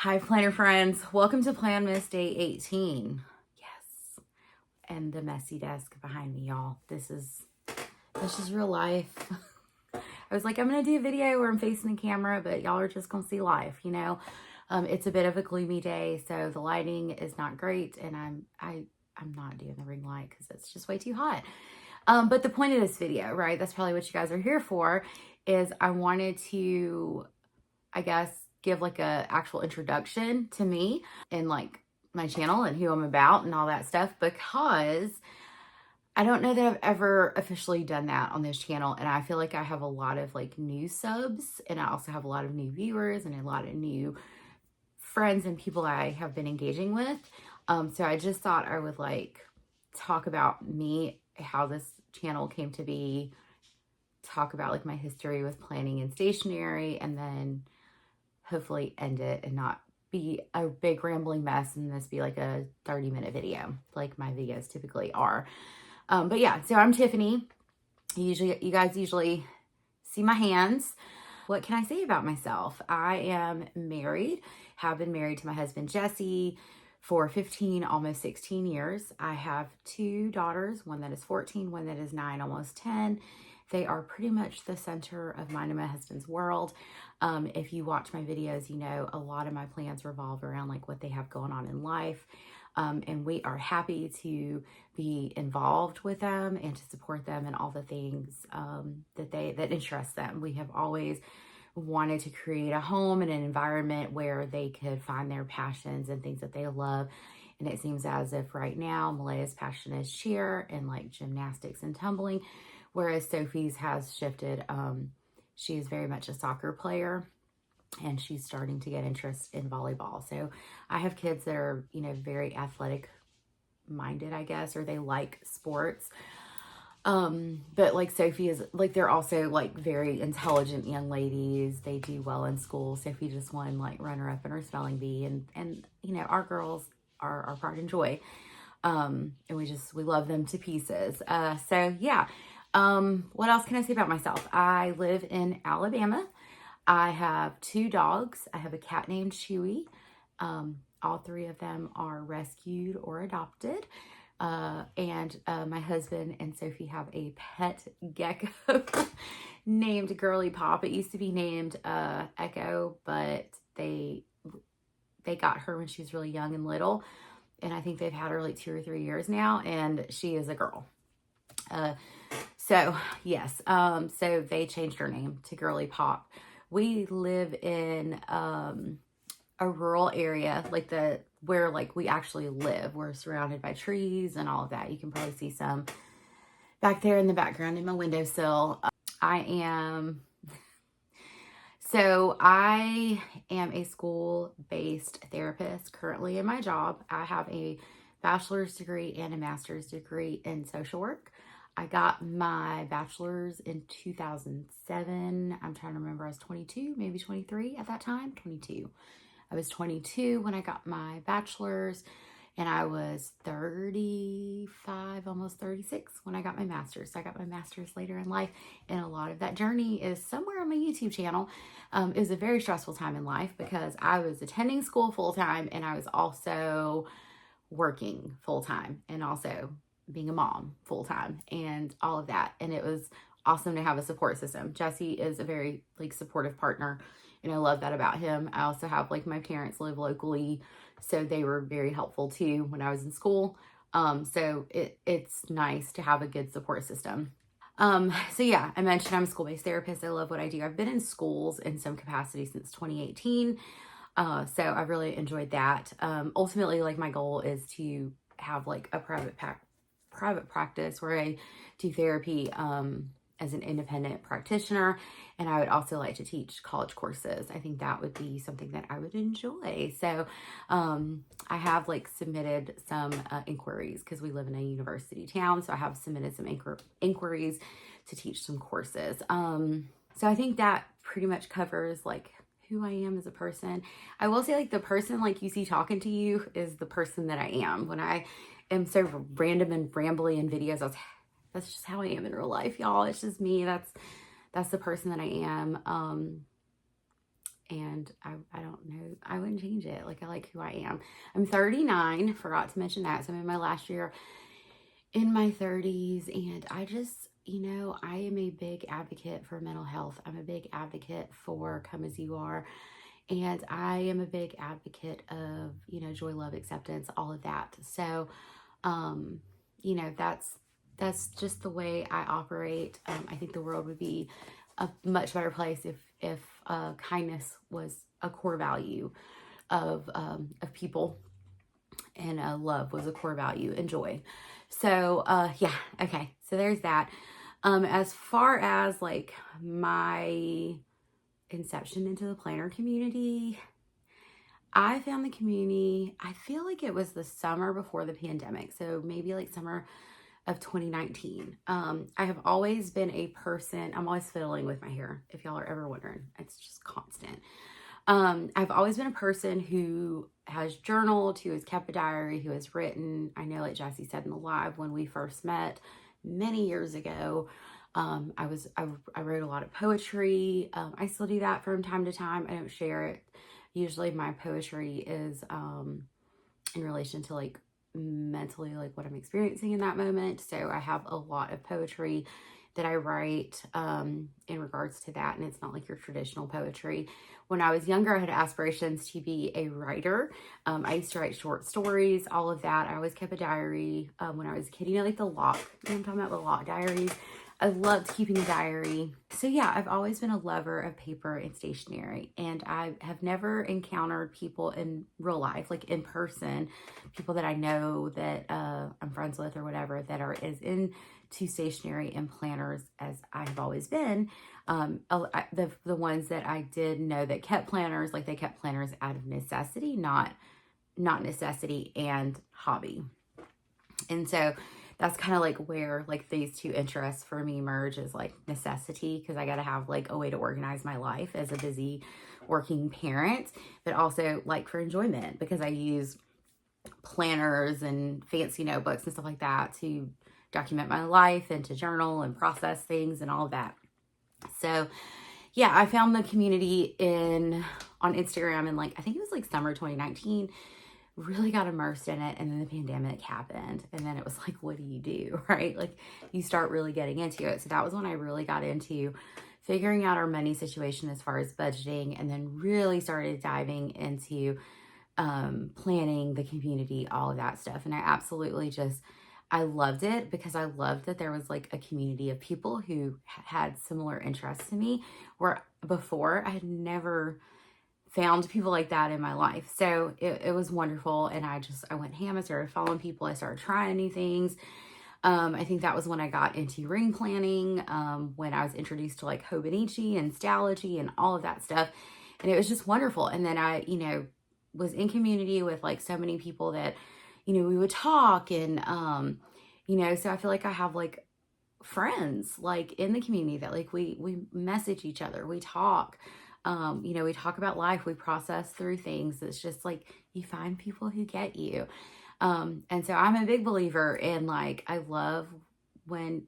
Hi, planner friends. Welcome to Planmas Day 18. Yes. And the messy desk behind me, y'all. This is real life. I was like, I'm going to do a video where I'm facing the camera, but y'all are just going to see life, you know? It's a bit of a gloomy day, so the lighting is not great, and I'm not doing the ring light because it's just way too hot. But the point of this video, right, that's probably what you guys are here for, is I wanted to, I guess, give like a actual introduction to me and like my channel and who I'm about and all that stuff, because I don't know that I've ever officially done that on this channel. And I feel like I have a lot of like new subs, and I also have a lot of new viewers and a lot of new friends and people I have been engaging with. So I just thought I would like talk about me, how this channel came to be, talk about like my history with planning and stationery, and then hopefully end it and not be a big rambling mess and this be like a 30-minute video like my videos typically are. But yeah, so I'm Tiffany. You guys usually see my hands. What can I say about myself? I am married, have been married to my husband Jesse for 15, almost 16 years. I have two daughters, one that is 14, one that is 9, almost 10. They are pretty much the center of mine and my husband's world. If you watch my videos, you know a lot of my plans revolve around like what they have going on in life. And we are happy to be involved with them and to support them in all the things that interest them. We have always wanted to create a home and an environment where they could find their passions and things that they love. And it seems as if right now Malaya's passion is cheer and like gymnastics and tumbling, whereas Sophie's has shifted. She's very much a soccer player, and she's starting to get interest in volleyball. So I have kids that are, you know, very athletic minded, I guess, or they like sports. But like Sophie is like, they're also like very intelligent young ladies. They do well in school. Sophie just won like runner up in her spelling bee, and you know, our girls are our pride and joy. And we love them to pieces. So yeah. What else can I say about myself? I live in Alabama. I have two dogs. I have a cat named Chewy. All three of them are rescued or adopted. And my husband and Sophie have a pet gecko named Girly Pop. It used to be named Echo, but they got her when she was really young and little. And I think they've had her like 2 or 3 years now, and she is a girl. So yes, so they changed her name to Girly Pop. We live in a rural area, like where like we actually live. We're surrounded by trees and all of that. You can probably see some back there in the background in my windowsill. I am a school-based therapist currently in my job. I have a bachelor's degree and a master's degree in social work. I got my bachelor's in 2007. I'm trying to remember, I was 22, maybe 23 at that time, 22. I was 22 when I got my bachelor's, and I was 35, almost 36 when I got my master's. So I got my master's later in life, and a lot of that journey is somewhere on my YouTube channel. It was a very stressful time in life because I was attending school full-time, and I was also working full-time, and also being a mom full-time and all of that. And it was awesome to have a support system. Jesse is a very like supportive partner, and I love that about him. I also have like my parents live locally, so they were very helpful too when I was in school. So it's nice to have a good support system. So yeah, I mentioned I'm a school-based therapist. I love what I do. I've been in schools in some capacity since 2018. So I've really enjoyed that. Ultimately, like my goal is to have like a private practice where I do therapy as an independent practitioner, and I would also like to teach college courses. I think that would be something that I would enjoy. So I have like submitted some inquiries because we live in a university town. So I have submitted some inquiries to teach some courses. So I think that pretty much covers like who I am as a person. I will say like the person like you see talking to you is the person that I am. When I am so random and rambly in videos, that's just how I am in real life, y'all. It's just me. That's the person that I am. And I don't know, I wouldn't change it. Like, I like who I am. I'm 39, forgot to mention that. So I'm in my last year in my 30s, and I just, I am a big advocate for mental health. I'm a big advocate for come as you are. And I am a big advocate of, joy, love, acceptance, all of that. So, um, that's just the way I operate. I think the world would be a much better place if kindness was a core value of people, and love was a core value, and joy. So yeah, okay. So there's that. As far as like my inception into the planner community, I found the community, I feel like it was the summer before the pandemic. So maybe like summer of 2019. I have always been a person, I'm always fiddling with my hair, if y'all are ever wondering. It's just constant. I've always been a person who has journaled, who has kept a diary, who has written. I know, like Jessie said in the live when we first met many years ago, I wrote a lot of poetry. I still do that from time to time. I don't share it. Usually my poetry is in relation to like mentally, like what I'm experiencing in that moment. So I have a lot of poetry that I write in regards to that. And it's not like your traditional poetry. When I was younger, I had aspirations to be a writer. I used to write short stories, all of that. I always kept a diary when I was a kid. Like the lock, I'm talking about the lock diaries. I loved keeping a diary. So yeah, I've always been a lover of paper and stationery, and I have never encountered people in real life, like in person, people that I know that I'm friends with or whatever, that are as into stationery and planners as I've always been. The ones that I did know that kept planners, like they kept planners out of necessity, not necessity and hobby. And so that's kind of like where like these two interests for me merge, is like necessity, because I got to have like a way to organize my life as a busy working parent, but also like for enjoyment, because I use planners and fancy notebooks and stuff like that to document my life and to journal and process things and all of that. So yeah, I found the community on Instagram, and like I think it was like summer 2019. Really got immersed in it, and then the pandemic happened, and then it was like, what do you do, right? Like you start really getting into it. So that was when I really got into figuring out our money situation as far as budgeting, and then really started diving into planning the community, all of that stuff. And I absolutely I loved it, because I loved that there was like a community of people who had similar interests to me, where before I had never found people like that in my life. So it was wonderful. And I went ham. I started following people. I started trying new things. I think that was when I got into ring planning, when I was introduced to like Hobonichi and Stalogy and all of that stuff. And it was just wonderful. And then I, was in community with like so many people that, we would talk, and, so I feel like I have like friends like in the community that like we message each other, we talk. We talk about life, we process through things. It's just like you find people who get you. And so I'm a big believer in like, I love when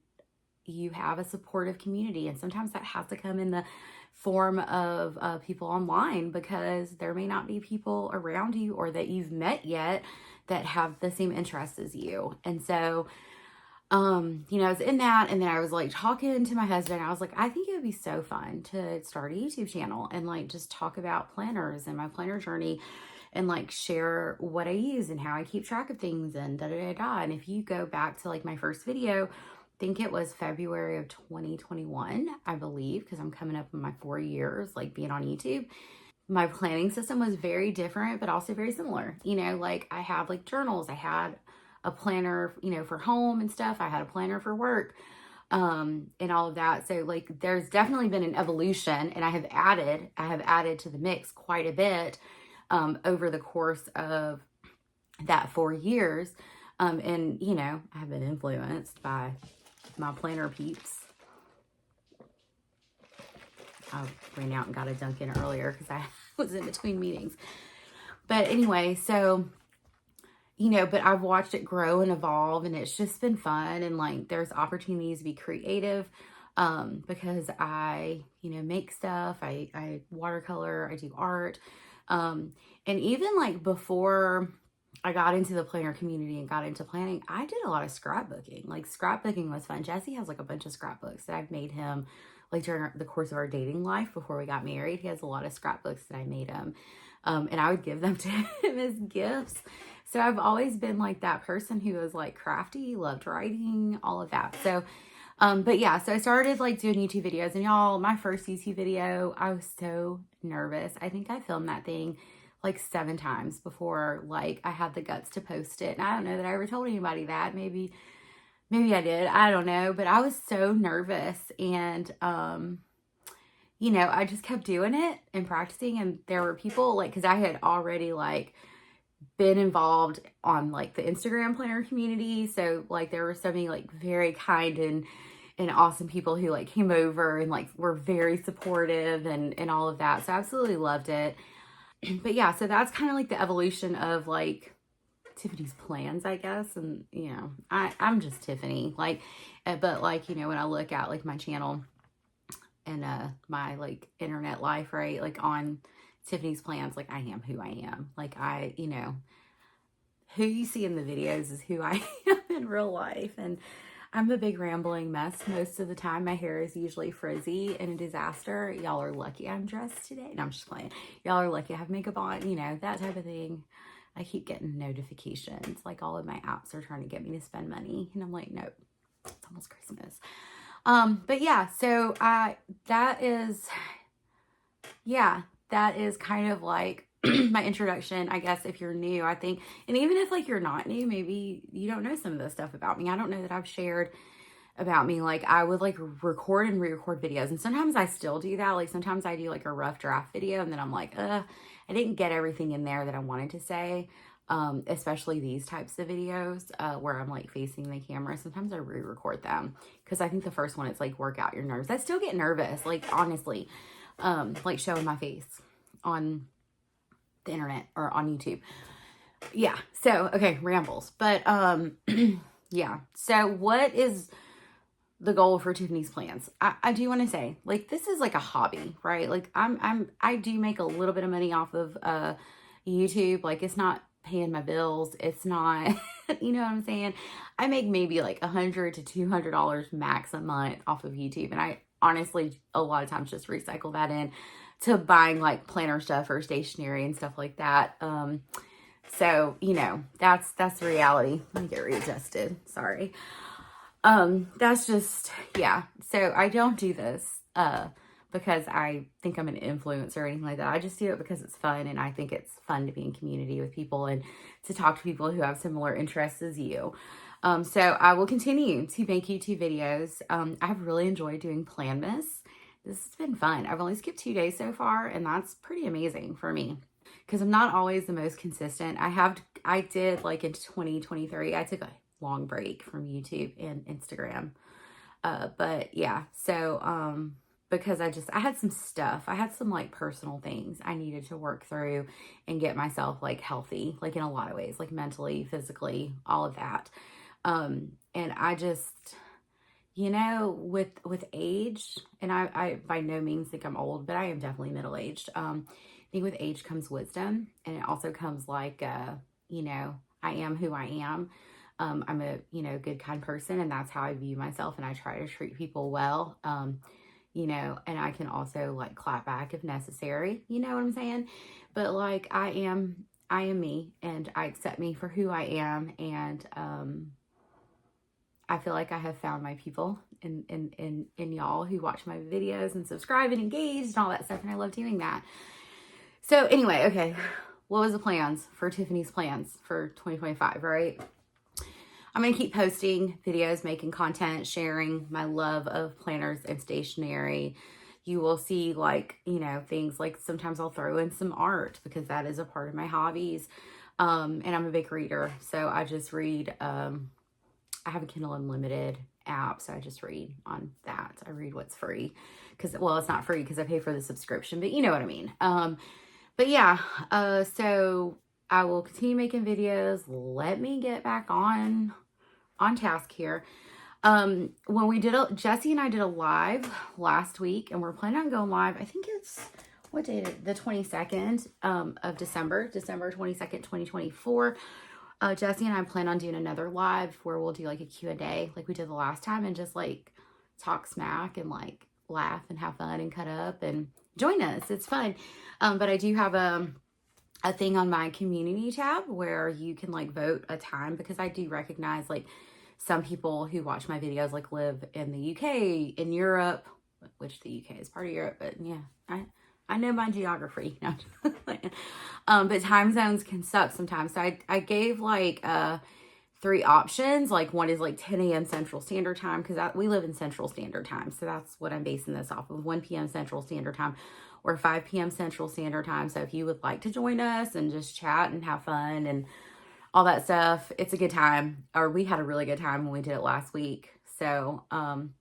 you have a supportive community, and sometimes that has to come in the form of people online, because there may not be people around you or that you've met yet that have the same interests as you. And so I was in that, and then I was like talking to my husband. I was like, I think it would be so fun to start a YouTube channel and like just talk about planners and my planner journey, and like share what I use and how I keep track of things and da da da da. And if you go back to like my first video, I think it was February of 2021, I believe, because I'm coming up on my 4 years like being on YouTube. My planning system was very different, but also very similar. Like I have like journals, I had a planner, for home and stuff. I had a planner for work, and all of that. So like, there's definitely been an evolution, and I have added to the mix quite a bit, over the course of that 4 years. And I have been influenced by my planner peeps. I ran out and got a Dunkin' earlier because I was in between meetings. But anyway, so but I've watched it grow and evolve, and it's just been fun. And like, there's opportunities to be creative because I, make stuff, I watercolor, I do art. And even like before I got into the planner community and got into planning, I did a lot of scrapbooking. Like scrapbooking was fun. Jesse has like a bunch of scrapbooks that I've made him like during the course of our dating life before we got married. He has a lot of scrapbooks that I made him. And I would give them to him as gifts. So I've always been like that person who was like crafty, loved writing, all of that. So, but yeah, so I started like doing YouTube videos, and y'all, my first YouTube video, I was so nervous. I think I filmed that thing like 7 times before like I had the guts to post it. And I don't know that I ever told anybody that. Maybe I did. I don't know, but I was so nervous, and I just kept doing it and practicing, and there were people like, cuz I had already like been involved on like the Instagram planner community, so like there were so many like very kind and awesome people who like came over and like were very supportive and all of that. So I absolutely loved it. But yeah, so that's kind of like the evolution of like Tiffany's plans, I guess. And I'm just Tiffany, like, but like, when I look at like my channel and my like internet life, right, like on Tiffany's plans, like I am who I am. Like who you see in the videos is who I am in real life. And I'm a big rambling mess most of the time. My hair is usually frizzy and a disaster. Y'all are lucky I'm dressed today. No, I'm just playing. Y'all are lucky I have makeup on, that type of thing. I keep getting notifications. Like all of my apps are trying to get me to spend money. And I'm like, nope, it's almost Christmas. But yeah, so that is kind of like my introduction, I guess, if you're new, I think. And even if like you're not new, maybe you don't know some of this stuff about me. I don't know that I've shared about me. Like I would like record and re-record videos, and sometimes I still do that. Like sometimes I do like a rough draft video, and then I'm like, I didn't get everything in there that I wanted to say. Especially these types of videos where I'm like facing the camera. Sometimes I re-record them because I think the first one, it's like work out your nerves. I still get nervous, like honestly, like showing my face on the internet or on YouTube. Yeah. So, okay, rambles. But yeah. So what is the goal for Tiffany's plans? I do want to say, like, this is like a hobby, right? Like I do make a little bit of money off of YouTube. Like it's not paying my bills. It's not, you know what I'm saying? I make maybe like $100 to $200 max a month off of YouTube. And I honestly, a lot of times just recycle that in to buying like planner stuff or stationery and stuff like that. So, that's the reality. Let me get readjusted. Sorry. That's just, yeah. So I don't do this, because I think I'm an influencer or anything like that. I just do it because it's fun, and I think it's fun to be in community with people and to talk to people who have similar interests as you. So I will continue to make YouTube videos. I've really enjoyed doing Planmas. This has been fun. I've only skipped 2 days so far, and that's pretty amazing for me because I'm not always the most consistent. I did like in 2023, I took a long break from YouTube and Instagram. But yeah, so, because I had some stuff, I had some like personal things I needed to work through and get myself like healthy, like in a lot of ways, like mentally, physically, all of that. And I just, with age, and I by no means think I'm old, but I am definitely middle-aged. I think with age comes wisdom, and it also comes like, I am who I am. I'm a, good, kind person, and that's how I view myself, and I try to treat people well. And I can also like clap back if necessary, you know what I'm saying? But like, I am me, and I accept me for who I am. And, I feel like I have found my people in y'all who watch my videos and subscribe and engage and all that stuff. And I love doing that. So anyway, okay. What was the plans for Tiffany's plans for 2025, right? I'm going to keep posting videos, making content, sharing my love of planners and stationery. You will see like, things like sometimes I'll throw in some art because that is a part of my hobbies. And I'm a big reader. So I just read, I have a Kindle Unlimited app, so I just read on that. I read what's free because, well, it's not free because I pay for the subscription, but you know what I mean. But yeah, so I will continue making videos. Let me get back on task here. When we did Jesse and I did a live last week, and we're planning on going live. I think it's, what date? The 22nd of December 22nd, 2024. Jesse and I plan on doing another live where we'll do like a Q&A like we did the last time, and just like talk smack and like laugh and have fun and cut up and join us. It's fun. But I do have a thing on my community tab where you can like vote a time, because I do recognize like some people who watch my videos like live in the UK, in Europe, which the UK is part of Europe, but yeah, I know my geography. No, but time zones can suck sometimes. So I gave like 3 options. Like one is like 10 a.m. Central Standard Time, because we live in Central Standard Time. So that's what I'm basing this off of, 1 p.m. Central Standard Time or 5 p.m. Central Standard Time. So if you would like to join us and just chat and have fun and all that stuff, it's a good time. Or we had a really good time when we did it last week. So,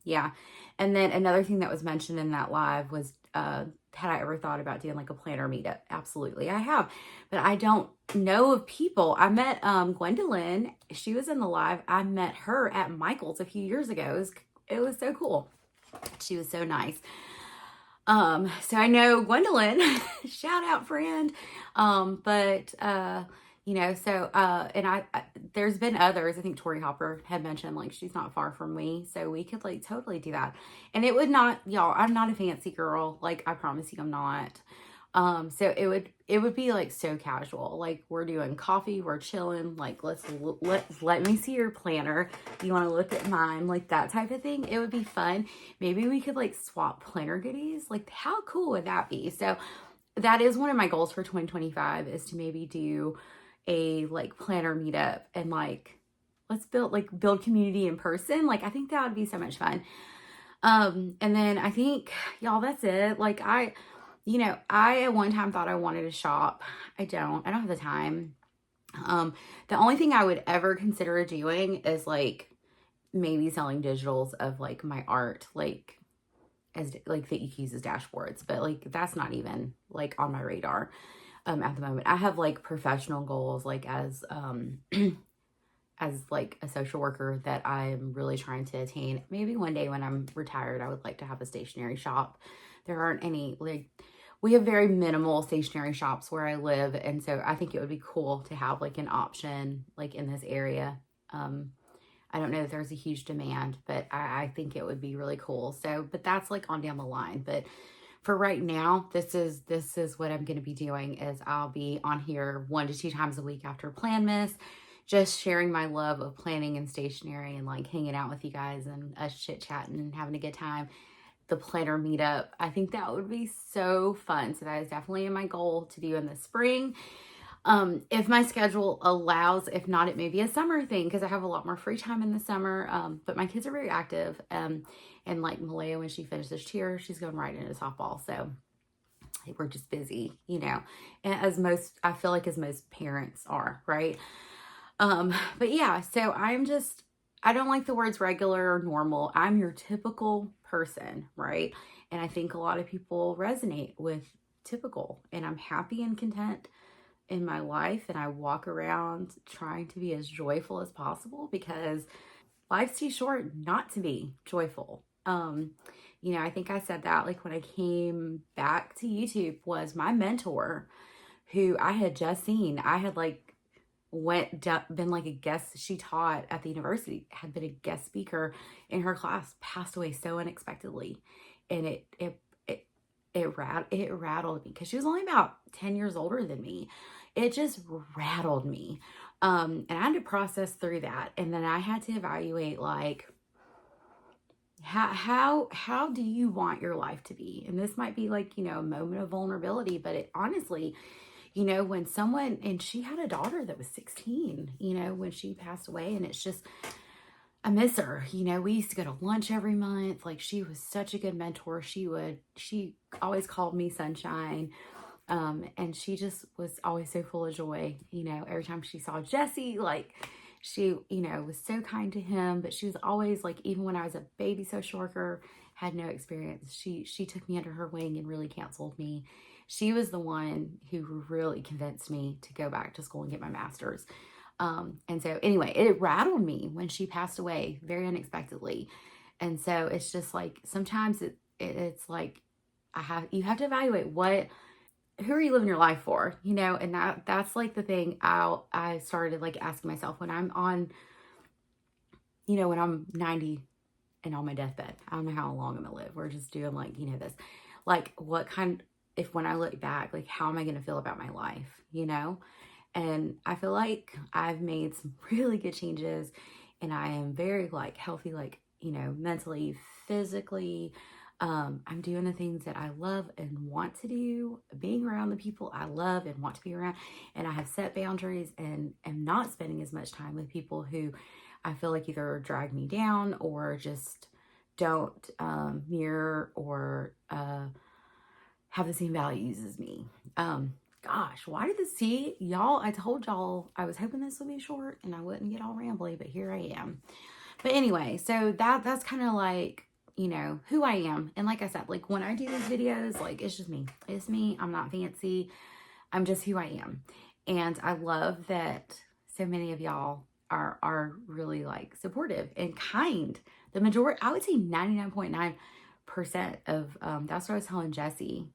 yeah. And then another thing that was mentioned in that live was, had I ever thought about doing like a planner meetup? Absolutely, I have. But I don't know of people. I met Gwendolyn. She was in the live. I met her at Michael's a few years ago. It was so cool. She was so nice. So I know Gwendolyn, shout out friend. But you know, so and there's been others. I think Tori Hopper had mentioned like she's not far from me, so we could like totally do that. And it would not, y'all, I'm not a fancy girl, like I promise you I'm not. So it would be like so casual, like we're doing coffee, we're chilling, like let me see your planner, you want to look at mine, like that type of thing. It would be fun. Maybe we could like swap planner goodies. Like how cool would that be? So that is one of my goals for 2025, is to maybe do a like planner meetup and like let's build community in person. Like I think that would be so much fun. And then I think, y'all, that's it. Like I at one time thought I wanted to shop. I don't have the time. The only thing I would ever consider doing is like maybe selling digitals of like my art, like as like that you can use as dashboards, but like that's not even like on my radar at the moment. I have like professional goals, like as as like a social worker, that I'm really trying to attain. Maybe one day when I'm retired, I would like to have a stationery shop. There aren't any, like, we have very minimal stationery shops where I live, and so I think it would be cool to have like an option like in this area. I don't know if there's a huge demand, but I think it would be really cool. So, but that's like on down the line. But for right now, this is what I'm going to be doing, is I'll be on here 1 to 2 times a week after Planmas, just sharing my love of planning and stationery and like hanging out with you guys and us chit chatting and having a good time. The planner meetup, I think that would be so fun. So that is definitely my goal to do in the spring. If my schedule allows, if not, it may be a summer thing, because I have a lot more free time in the summer. But my kids are very active. And like Malaya, when she finishes cheer, she's going right into softball. So we're just busy, you know, and I feel like as most parents are, right? But yeah, so I don't like the words regular or normal. I'm your typical person, right? And I think a lot of people resonate with typical, and I'm happy and content in my life, and I walk around trying to be as joyful as possible, because life's too short not to be joyful. You know, I think I said that like when I came back to YouTube, was my mentor, who I had just seen. I had like been like a guest. She taught at the university, had been a guest speaker in her class, passed away so unexpectedly, and it rattled me, because she was only about 10 years older than me. It just rattled me. And I had to process through that. And then I had to evaluate, like, how do you want your life to be? And this might be like, you know, a moment of vulnerability, but it honestly, you know, when someone, and she had a daughter that was 16, you know, when she passed away, and it's just, I miss her. You know, we used to go to lunch every month. Like, she was such a good mentor. She always called me sunshine. And she just was always so full of joy. You know, every time she saw Jesse, like, she, you know, was so kind to him. But she was always like, even when I was a baby social worker, had no experience, she took me under her wing and really counseled me. She was the one who really convinced me to go back to school and get my master's. And so anyway, it rattled me when she passed away very unexpectedly. And so it's just like, sometimes it's like, you have to evaluate who are you living your life for, you know? And that's like the thing I started like asking myself when I'm on, you know, when I'm 90 and on my deathbed. I don't know how long I'm gonna live. We're just doing like, you know, this, like if when I look back, like how am I gonna feel about my life, you know? And I feel like I've made some really good changes, and I am very like healthy, like, you know, mentally, physically. I'm doing the things that I love and want to do, being around the people I love and want to be around. And I have set boundaries and am not spending as much time with people who I feel like either drag me down or just don't mirror or have the same values as me. Gosh, why did this see y'all? I told y'all I was hoping this would be short and I wouldn't get all rambly, but here I am. But anyway, so that's kind of like, you know, who I am. And like I said, like when I do these videos, like it's just me. It's me. I'm not fancy. I'm just who I am. And I love that so many of y'all are really like supportive and kind. The majority, I would say 99.9% of, that's what I was telling Jesse.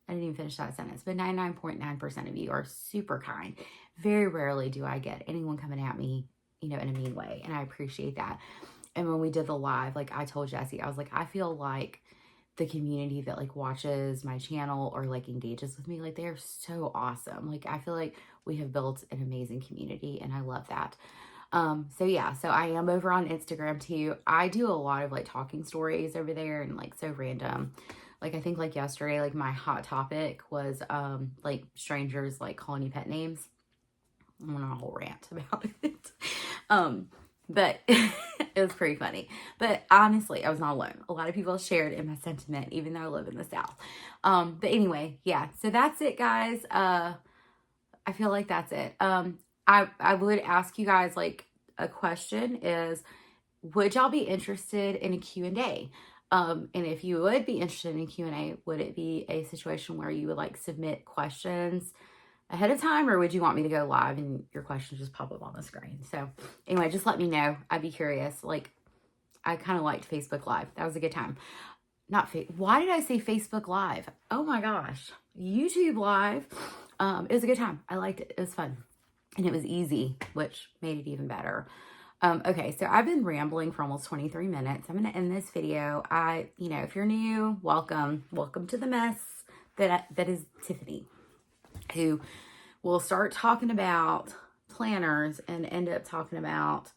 I didn't even finish that sentence, but 99.9% of you are super kind. Very rarely do I get anyone coming at me, you know, in a mean way. And I appreciate that. And when we did the live, like I told Jesse, I was like, I feel like the community that like watches my channel or like engages with me, like they're so awesome. Like I feel like we have built an amazing community and I love that. So yeah, so I am over on Instagram too. I do a lot of like talking stories over there and like so random. Like I think like yesterday, like my hot topic was like strangers like calling you pet names. I went on a whole rant about it. But it was pretty funny. But honestly, I was not alone. A lot of people shared in my sentiment, even though I live in the South. But anyway, yeah. So that's it, guys. I feel like that's it. I would ask you guys like a question is, would y'all be interested in a Q&A? And if you would be interested in a Q&A, would it be a situation where you would like submit questions ahead of time, or would you want me to go live and your questions just pop up on the screen? So anyway, just let me know. I'd be curious. Like I kind of liked Facebook Live. That was a good time. Why did I say Facebook Live? Oh my gosh. YouTube Live. It was a good time. I liked it. It was fun. And it was easy, which made it even better. Okay, so I've been rambling for almost 23 minutes. I'm going to end this video. You know, if you're new, welcome. Welcome to the mess that is Tiffany, who will start talking about planners and end up talking about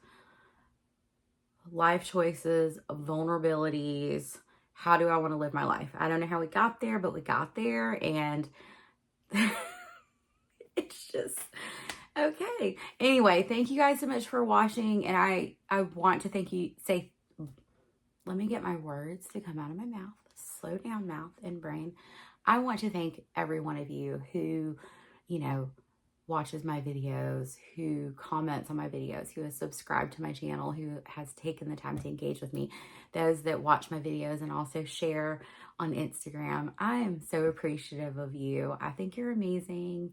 life choices, vulnerabilities. How do I want to live my life? I don't know how we got there, but we got there, and it's just okay. Anyway, thank you guys so much for watching, and I want to let me get my words to come out of my mouth. Slow down, mouth and brain. I want to thank every one of you who, you know, watches my videos, who comments on my videos, who has subscribed to my channel, who has taken the time to engage with me, those that watch my videos and also share on Instagram. I am so appreciative of you. I think you're amazing.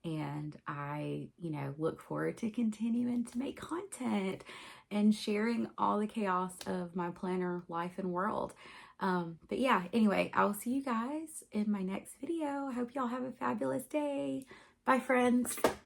And I, you know, look forward to continuing to make content and sharing all the chaos of my planner life and world. But yeah, anyway, I'll see you guys in my next video. I hope y'all have a fabulous day. Bye, friends.